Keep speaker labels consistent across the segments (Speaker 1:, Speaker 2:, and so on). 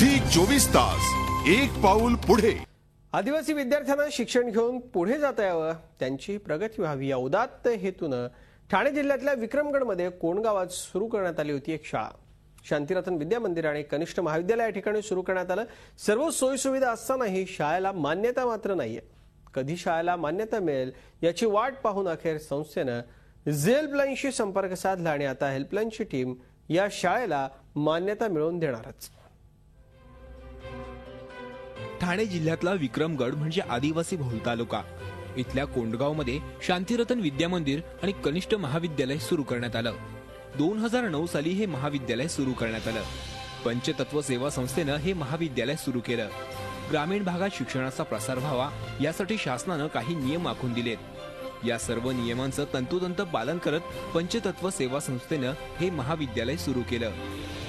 Speaker 1: Zee 24 तास एक पाऊल पुढे।
Speaker 2: आदिवासी विद्यार्थ्यांना शिक्षण घेऊन पुढे जाता यावं, त्यांची प्रगती व्हावी या उदात्त हेतूने ठाणे जिल्ह्यातल्या विक्रमगडमध्ये कोणगावात सुरू करण्यात आली होती एक शाळा। शांतिरतन विद्या मंदिर आणि कनिष्ठ महाविद्यालय या ठिकाणी सुरू करण्यात आलं। सर्व सोयीसुविधा असतानाही शाळेला मान्यता मात्र नाहीये। कधी शाळेला मान्यता मिळेल याची वाट पाहून अखेर संस्थेने हेल्पलाईनशी संपर्क साधला आणि आता हेल्पलाईनची टीम या शाळेला मान्यता मिळवून देणारच।
Speaker 3: ठाणे जिल्ह्यातला विक्रमगड म्हणजे आदिवासी बहुल तालुका। इथल्या कोंडगावमध्ये शांतिरतन विद्या मंदिर आणि कनिष्ठ महाविद्यालय सुरू करण्यात आलं। 2009 साली हे महाविद्यालय सुरू करण्यात आलं। पंचतत्व सेवा संस्थेनं हे महाविद्यालय सुरू केलं। ग्रामीण भागात शिक्षणाचा प्रसार व्हावा यासाठी शासनानं काही नियम आखून दिलेत। या सर्व नियमांचं तंतोतंत पालन करत पंचतत्व सेवा संस्थेनं हे महाविद्यालय सुरू केलं।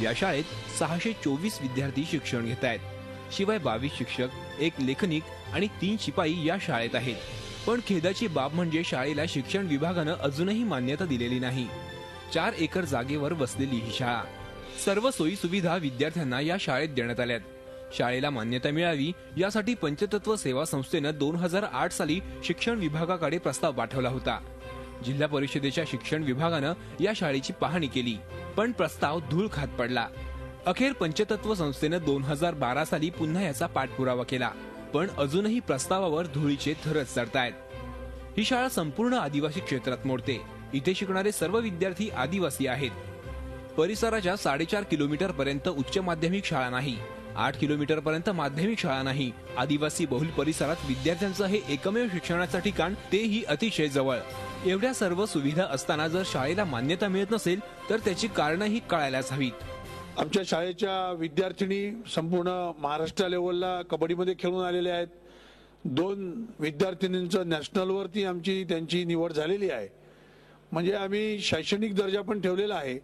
Speaker 3: या शाळेत 624 विद्यार्थी शिक्षण घेत आहेत। शिवाय 22 शिक्षक, 1 लेखनिक आणि 3 शिपाई या शाळेत आहेत। पण खेदाची बाब म्हणजे शाळेला शिक्षण विभागानं अजूनही मान्यता दिलेली नाही। 4 एकर जागेवर वसलेली ही शाळा, सर्व सोयी सुविधा विद्यार्थ्यांना या शाळेत देण्यात आल्यात। शाळेला मान्यता मिळावी यासाठी पंचतत्व सेवा संस्थेनं 2008 साली शिक्षण विभागाकडे प्रस्ताव पाठवला होता। जिल्हा परिषदेच्या शिक्षण विभागानं या शाळेची पाहणी केली, पण प्रस्ताव धूळ खात पडला। अखेर पंचतत्व संस्थेनं 2012 साली पुन्हा याचा पाठपुरावा केला, पण अजूनही प्रस्तावावर धुळीचे थरच चढतायत। ही शाळा संपूर्ण आदिवासी क्षेत्रात मोडते। इथे शिकणारे सर्व विद्यार्थी आदिवासी आहेत। परिसराच्या 4.5 किलोमीटर पर्यंत उच्च माध्यमिक शाळा नाही, 8 किलोमीटर पर्यंत माध्यमिक शाळा नाही। आदिवासी बहुल परिसरात विद्यार्थ्यांचं हे एकमेव शिक्षणाचं ठिकाण, तेही अतिशय जवळ। एवढ्या सर्व सुविधा असताना जर शाळेला मान्यता मिळत नसेल तर त्याची कारणंही कळायलाच हवीत।
Speaker 4: आमच्या शाळेच्या विद्यार्थिनी संपूर्ण महाराष्ट्र लेवलला कबड्डीमध्ये खेळून आलेले आहेत। 2 विद्यार्थिनींचं नॅशनलवरती आमची त्यांची निवड झालेली आहे। म्हणजे आम्ही शैक्षणिक दर्जा पण ठेवलेला आहे,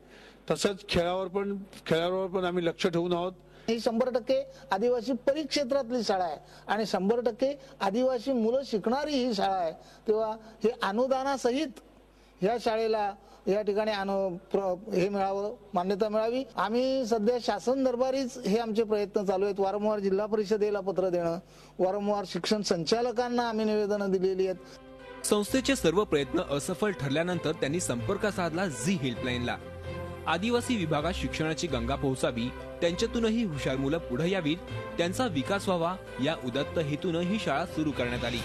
Speaker 4: तसंच खेळावर पण आम्ही लक्ष ठेवून आहोत।
Speaker 5: ही 100% आदिवासी परिक्षेत्रातली शाळा आहे आणि 100% आदिवासी मुलं शिकणारी ही शाळा आहे। तेव्हा हे अनुदानासहित या शाळेला या ठिकाणी हे मिळावं, मान्यता मिळावी। आम्ही सध्या शासन दरबारीच हे आमचे प्रयत्न चालू आहेत। वारंवार जिल्हा परिषदेला पत्र देणं, वारंवार शिक्षण संचालकांना आम्ही निवेदनं दिलेली आहेत।
Speaker 3: संस्थेचे सर्व प्रयत्न असफल ठरल्यानंतर त्यांनी संपर्क साधला झी हेल्पलाईनला। आदिवासी विभागात शिक्षणाची गंगा पोहोचावी, त्यांच्यातूनही हुशार मुलं पुढे यावीत, त्यांचा विकास व्हावा या उदात्त हेतूने ही शाळा सुरू करण्यात आली।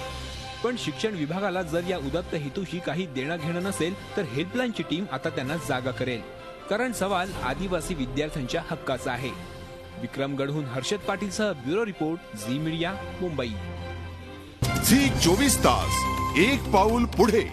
Speaker 3: पण शिक्षण विभागाला जर या उदात्त हेतूशी काही देणं घेणं नसेल तर हेल्पलाईनची टीम आता त्यांना जागा करेल, कारण सवाल आदिवासी विद्यार्थ्यांच्या हक्काचा आहे। विक्रमगडहून हर्षद पाटीलसह bureau report, Zee media, Mumbai.
Speaker 1: Zee 24 तास एक पाऊल पुढे।